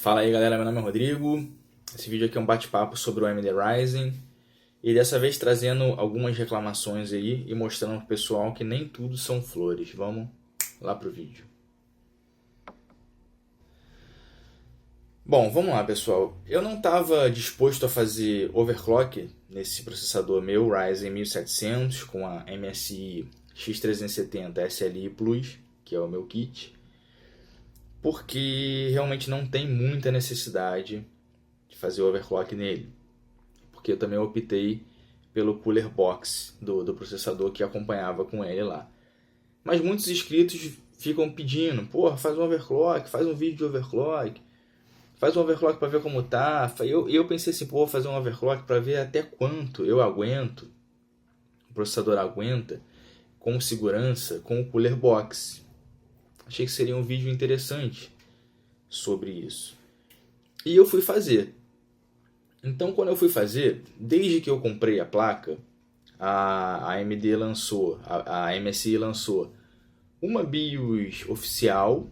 Fala aí galera, meu nome é Rodrigo. Esse vídeo aqui é um bate-papo sobre o AMD Ryzen e dessa vez trazendo algumas reclamações aí e mostrando pro pessoal que nem tudo são flores. Vamos lá pro vídeo. Bom, vamos lá pessoal. Eu não estava disposto a fazer overclock nesse processador meu Ryzen 1700 com a MSI X370 SLI Plus, que é o meu kit, porque realmente não tem muita necessidade de fazer overclock nele, porque eu também optei pelo cooler box do processador que acompanhava com ele lá. Mas muitos inscritos ficam pedindo, porra, faz um overclock, faz um vídeo de overclock, faz um overclock para ver como tá. Eu pensei assim, pô, vou fazer um overclock para ver até quanto eu aguento, o processador aguenta, com segurança, com o cooler box. Achei que seria um vídeo interessante sobre isso. E eu fui fazer. Então, quando eu fui fazer, desde que eu comprei a placa, a AMD lançou, a MSI lançou uma BIOS oficial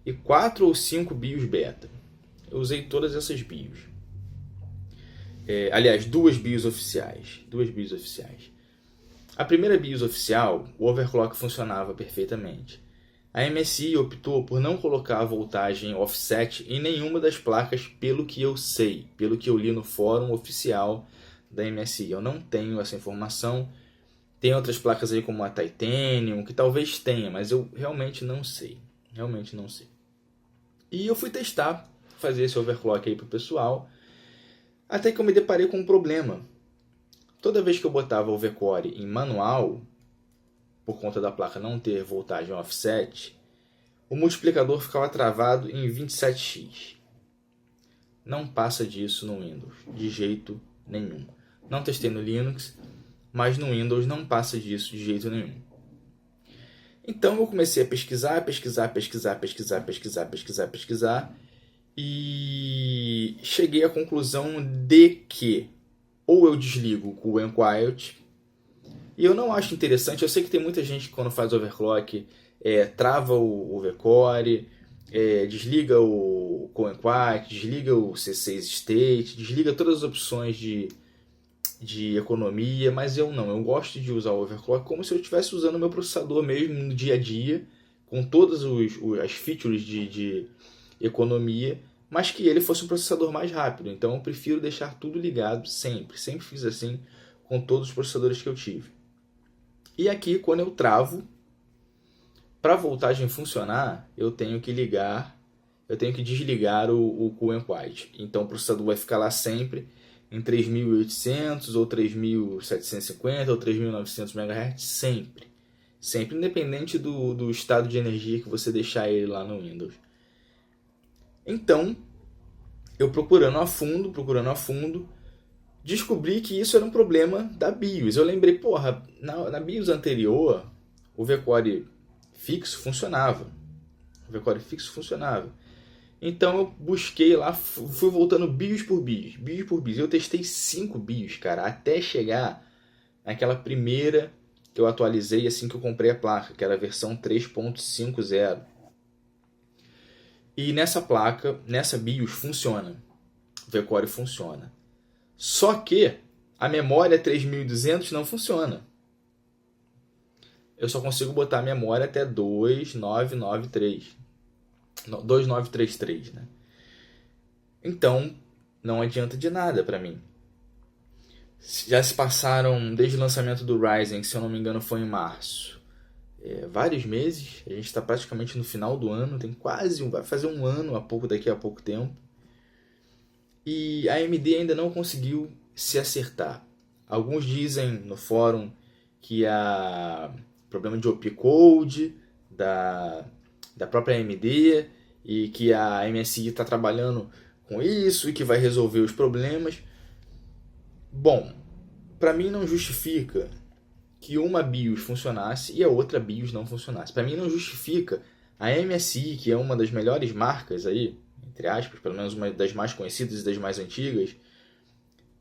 e 4 ou 5 BIOS beta. Eu usei todas essas BIOS. Aliás, duas BIOS oficiais. A primeira BIOS oficial, o overclock funcionava perfeitamente. A MSI optou por não colocar a voltagem offset em nenhuma das placas, pelo que eu sei, pelo que eu li no fórum oficial da MSI. Eu não tenho essa informação. Tem outras placas aí como a Titanium, que talvez tenha, mas eu realmente não sei. E eu fui testar, fazer esse overclock aí pro pessoal, até que eu me deparei com um problema. Toda vez que eu botava o V-Core em manual, por conta da placa não ter voltagem offset, o multiplicador ficava travado em 27x. Não passa disso no Windows, de jeito nenhum. Não testei no Linux, mas no Windows não passa disso de jeito nenhum. Então eu comecei a pesquisar e cheguei à conclusão de que ou eu desligo o Cool and Quiet. E eu não acho interessante, eu sei que tem muita gente que quando faz overclock trava o V-Core, desliga o Cool and Quiet, desliga o C6 State, desliga todas as opções de economia, mas eu não, eu gosto de usar o overclock como se eu estivesse usando o meu processador mesmo no dia a dia, com todas as features de economia, mas que ele fosse um processador mais rápido. Então eu prefiro deixar tudo ligado sempre fiz assim com todos os processadores que eu tive. E aqui, quando eu travo, para a voltagem funcionar, eu tenho que desligar o Cool and Quiet. Então o processador vai ficar lá sempre em 3800 ou 3750 ou 3900 MHz, sempre, independente do estado de energia que você deixar ele lá no Windows. Então, eu procurando a fundo, descobri que isso era um problema da BIOS. Eu lembrei, porra, na BIOS anterior, o V-Core fixo funcionava. Então eu busquei lá, fui voltando BIOS por BIOS. Eu testei 5 BIOS, cara, até chegar naquela primeira que eu atualizei assim que eu comprei a placa, que era a versão 3.50. E nessa BIOS funciona. O V-Core funciona. Só que a memória 3200 não funciona. Eu só consigo botar a memória até 2933, né? Então, não adianta de nada para mim. Já se passaram, desde o lançamento do Ryzen, que se eu não me engano foi em março, vários meses. A gente está praticamente no final do ano, vai fazer um ano daqui a pouco tempo. E a AMD ainda não conseguiu se acertar. Alguns dizem no fórum que há problema de opcode da própria AMD e que a MSI está trabalhando com isso e que vai resolver os problemas. Bom, para mim não justifica que uma BIOS funcionasse e a outra BIOS não funcionasse. Para mim não justifica a MSI, que é uma das melhores marcas aí, entre aspas, pelo menos uma das mais conhecidas e das mais antigas,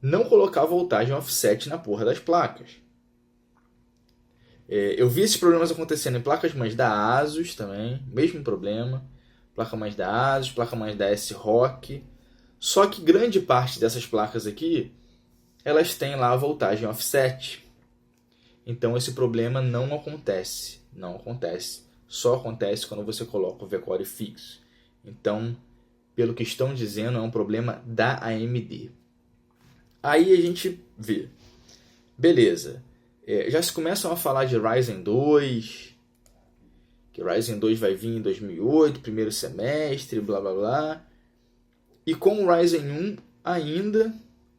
não colocar voltagem offset na porra das placas. Eu vi esses problemas acontecendo em placas mães da ASUS também, mesmo problema. placa-mãe da ASUS, placa-mãe da S-ROC. Só que grande parte dessas placas aqui, elas têm lá a voltagem offset. Então esse problema não acontece. Não acontece. Só acontece quando você coloca o V-Core fixo. Então, pelo que estão dizendo, é um problema da AMD. Aí a gente vê. Beleza. Já se começam a falar de Ryzen 2, que Ryzen 2 vai vir em 2008, primeiro semestre, blá blá blá. E com o Ryzen 1 ainda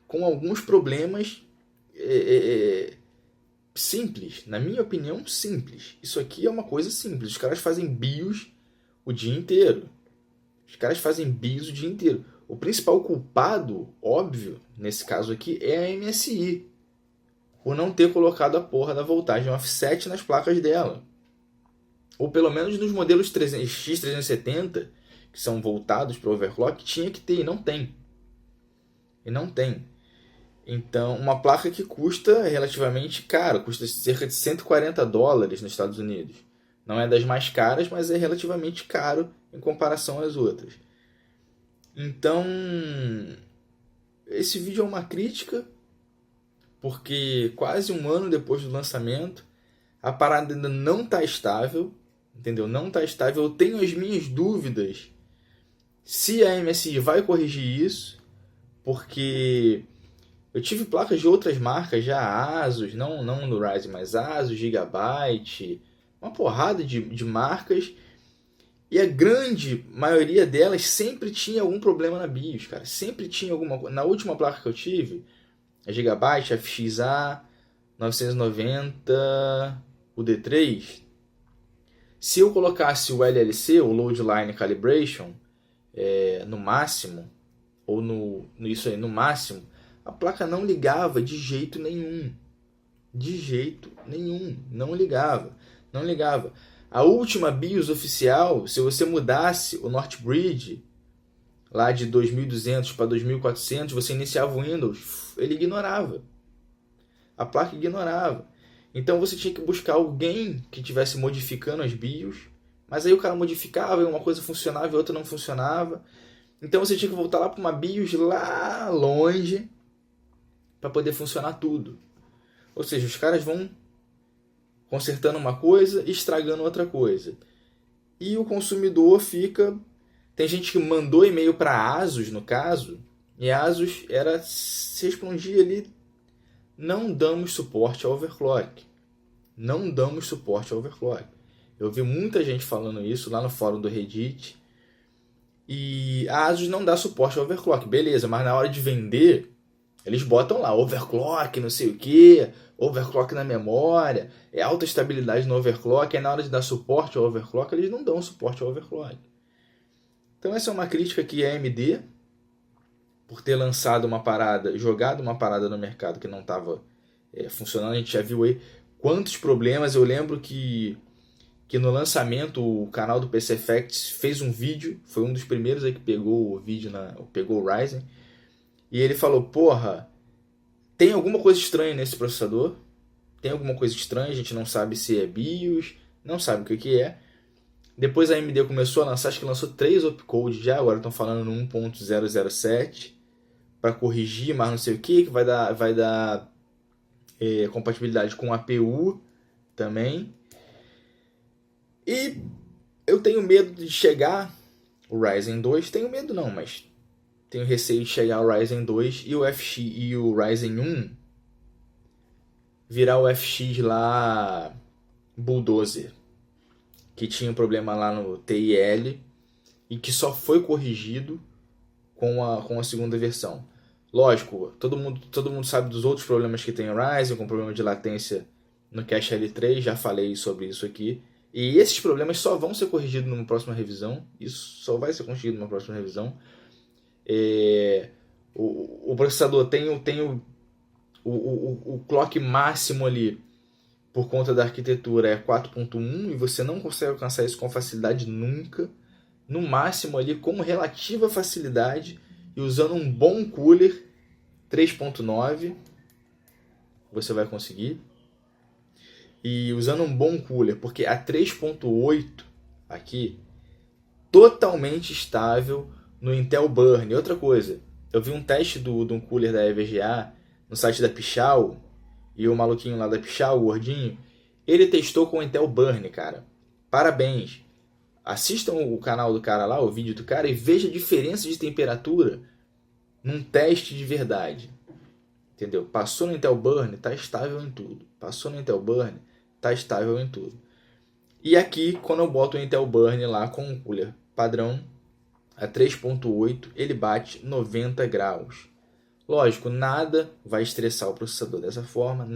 com alguns problemas simples. Na minha opinião, simples. Isso aqui é uma coisa simples. Os caras fazem BIOS o dia inteiro. Os caras fazem BIOS o dia inteiro. O principal culpado, óbvio, nesse caso aqui, é a MSI. Por não ter colocado a porra da voltagem offset nas placas dela. Ou pelo menos nos modelos X370, que são voltados para o overclock, tinha que ter, e não tem. E não tem. Então, uma placa que custa relativamente caro, custa cerca de $140 nos Estados Unidos. Não é das mais caras, mas é relativamente caro em comparação às outras. Então, esse vídeo é uma crítica, porque quase um ano depois do lançamento, a parada ainda não está estável, entendeu? Não está estável. Eu tenho as minhas dúvidas se a MSI vai corrigir isso, porque eu tive placas de outras marcas já, ASUS, não no Ryzen, mas ASUS, Gigabyte, uma porrada de marcas, e a grande maioria delas sempre tinha algum problema na BIOS, cara. Sempre tinha alguma coisa. Na última placa que eu tive, a Gigabyte, FXA 990, o D3, se eu colocasse o LLC, o Load Line Calibration, no máximo, ou no máximo, a placa não ligava de jeito nenhum. De jeito nenhum. Não ligava. Não ligava. A última BIOS oficial, se você mudasse o Northbridge lá de 2200 para 2400, você iniciava o Windows, ele ignorava. A placa ignorava. Então você tinha que buscar alguém que estivesse modificando as BIOS, mas aí o cara modificava e uma coisa funcionava e outra não funcionava. Então você tinha que voltar lá para uma BIOS lá longe para poder funcionar tudo. Ou seja, os caras vão consertando uma coisa e estragando outra coisa. E o consumidor fica... Tem gente que mandou e-mail para a ASUS, no caso, e a ASUS se respondia ali: não damos suporte ao overclock. Não damos suporte ao overclock. Eu vi muita gente falando isso lá no fórum do Reddit. E a ASUS não dá suporte ao overclock. Beleza, mas na hora de vender, eles botam lá overclock, não sei o que, overclock na memória, alta estabilidade no overclock. Aí na hora de dar suporte ao overclock, eles não dão suporte ao overclock. Então essa é uma crítica aqui à AMD, por ter lançado uma parada, jogado uma parada no mercado que não estava funcionando. A gente já viu aí quantos problemas. Eu lembro que no lançamento o canal do PC Facts fez um vídeo, foi um dos primeiros aí que pegou o vídeo, pegou o Ryzen, e ele falou: porra, tem alguma coisa estranha nesse processador, tem alguma coisa estranha, a gente não sabe se é BIOS, não sabe o que é. Depois a AMD começou a lançar, acho que lançou 3 opcodes já, agora estão falando no 1.007 para corrigir, mas não sei o que vai dar compatibilidade com APU também. E eu tenho medo de chegar o Ryzen 2, tenho medo não, mas tenho receio de chegar o Ryzen 2 e o Ryzen 1 virar o FX lá Bulldozer, que tinha um problema lá no TIL e que só foi corrigido com a segunda versão. Lógico, todo mundo sabe dos outros problemas que tem o Ryzen, com problema de latência no cache L3, já falei sobre isso aqui. E esses problemas só vão ser corrigidos numa próxima revisão. Isso só vai ser corrigido numa próxima revisão. O processador tem o clock máximo ali, por conta da arquitetura, é 4.1 e você não consegue alcançar isso com facilidade nunca. No máximo ali, com relativa facilidade e usando um bom cooler 3.9, você vai conseguir. E usando um bom cooler, porque a 3.8 aqui totalmente estável no Intel Burn. E outra coisa, eu vi um teste de um cooler da EVGA no site da Pichau, e o maluquinho lá da Pichau, o gordinho, ele testou com o Intel Burn, cara. Parabéns. Assistam o canal do cara lá, o vídeo do cara, e veja a diferença de temperatura num teste de verdade. Entendeu? Passou no Intel Burn, tá estável em tudo. Passou no Intel Burn, tá estável em tudo. E aqui, quando eu boto o Intel Burn lá com um cooler padrão a 3.8, ele bate 90 graus. Lógico, nada vai estressar o processador dessa forma,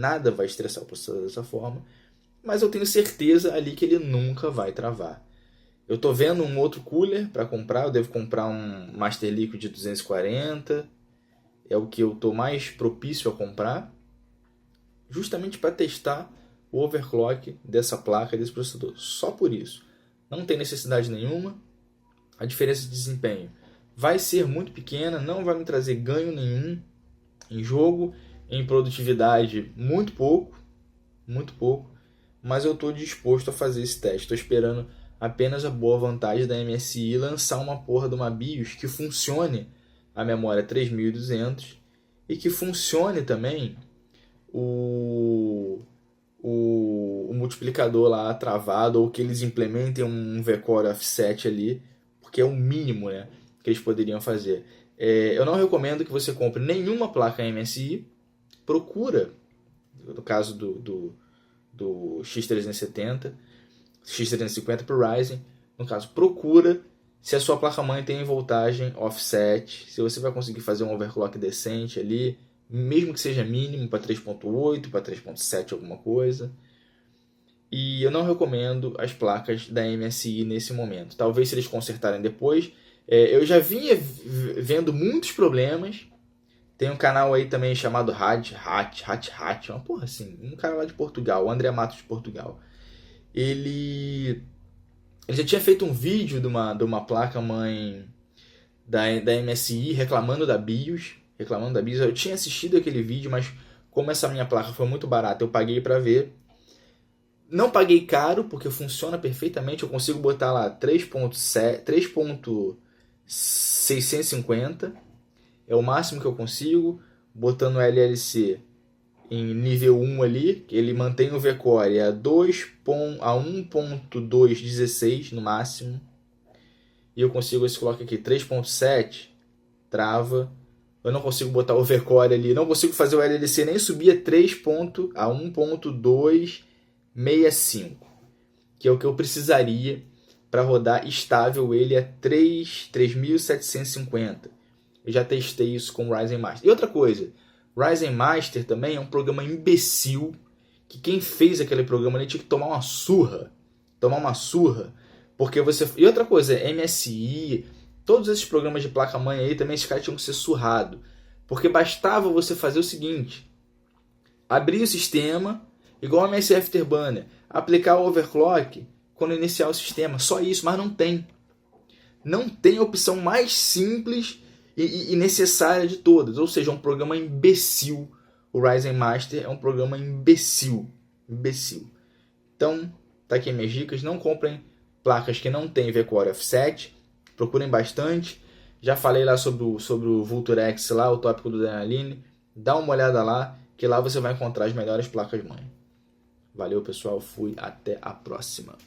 mas eu tenho certeza ali que ele nunca vai travar. Eu tô vendo um outro cooler para comprar, eu devo comprar um Master Liquid de 240, é o que eu tô mais propício a comprar, justamente para testar o overclock dessa placa, desse processador. Só por isso. Não tem necessidade nenhuma. A diferença de desempenho vai ser muito pequena, não vai me trazer ganho nenhum em jogo, em produtividade muito pouco, mas eu estou disposto a fazer esse teste. Estou esperando apenas a boa vantagem da MSI lançar uma porra de uma BIOS que funcione a memória 3200 e que funcione também o multiplicador lá travado, ou que eles implementem um V-Core offset ali, porque é o mínimo, né, que eles poderiam fazer. Eu não recomendo que você compre nenhuma placa MSI. Procura, no caso do X370, X350 para o Ryzen, no caso, procura se a sua placa-mãe tem voltagem offset, se você vai conseguir fazer um overclock decente ali, mesmo que seja mínimo, para 3.8, para 3.7, alguma coisa. E eu não recomendo as placas da MSI nesse momento. Talvez se eles consertarem depois. Eu já vinha vendo muitos problemas. Tem um canal aí também chamado Hat, uma porra assim, um cara lá de Portugal, o André Matos de Portugal. Ele já tinha feito um vídeo de uma placa-mãe da MSI reclamando da BIOS. Eu tinha assistido aquele vídeo, mas como essa minha placa foi muito barata, eu paguei para ver. Não paguei caro, porque funciona perfeitamente. Eu consigo botar lá 3.650. É o máximo que eu consigo. Botando o LLC em nível 1 ali, que ele mantém o V-Core a 1.216 no máximo. E eu consigo esse clock aqui, 3.7, trava. Eu não consigo botar o V-Core ali. Não consigo fazer o LLC nem subir a 1.265, que é o que eu precisaria para rodar estável ele a 3.750. Eu já testei isso com o Ryzen Master. E outra coisa, Ryzen Master também é um programa imbecil, que quem fez aquele programa ele tinha que tomar uma surra, porque você... E outra coisa, MSI, todos esses programas de placa-mãe aí também, esses caras tinham que ser surrado, porque bastava você fazer o seguinte: abrir o sistema, igual a MS Afterburner, aplicar o overclock quando iniciar o sistema, só isso, mas não tem. Não tem a opção mais simples e necessária de todas, ou seja, é um programa imbecil. O Ryzen Master é um programa imbecil. Então, tá aqui minhas dicas. Não comprem placas que não tem V-Core Offset, procurem bastante. Já falei lá sobre o Vulturex lá, o tópico do Danaline. Dá uma olhada lá, que lá você vai encontrar as melhores placas-mãe. Valeu, pessoal. Fui. Até a próxima.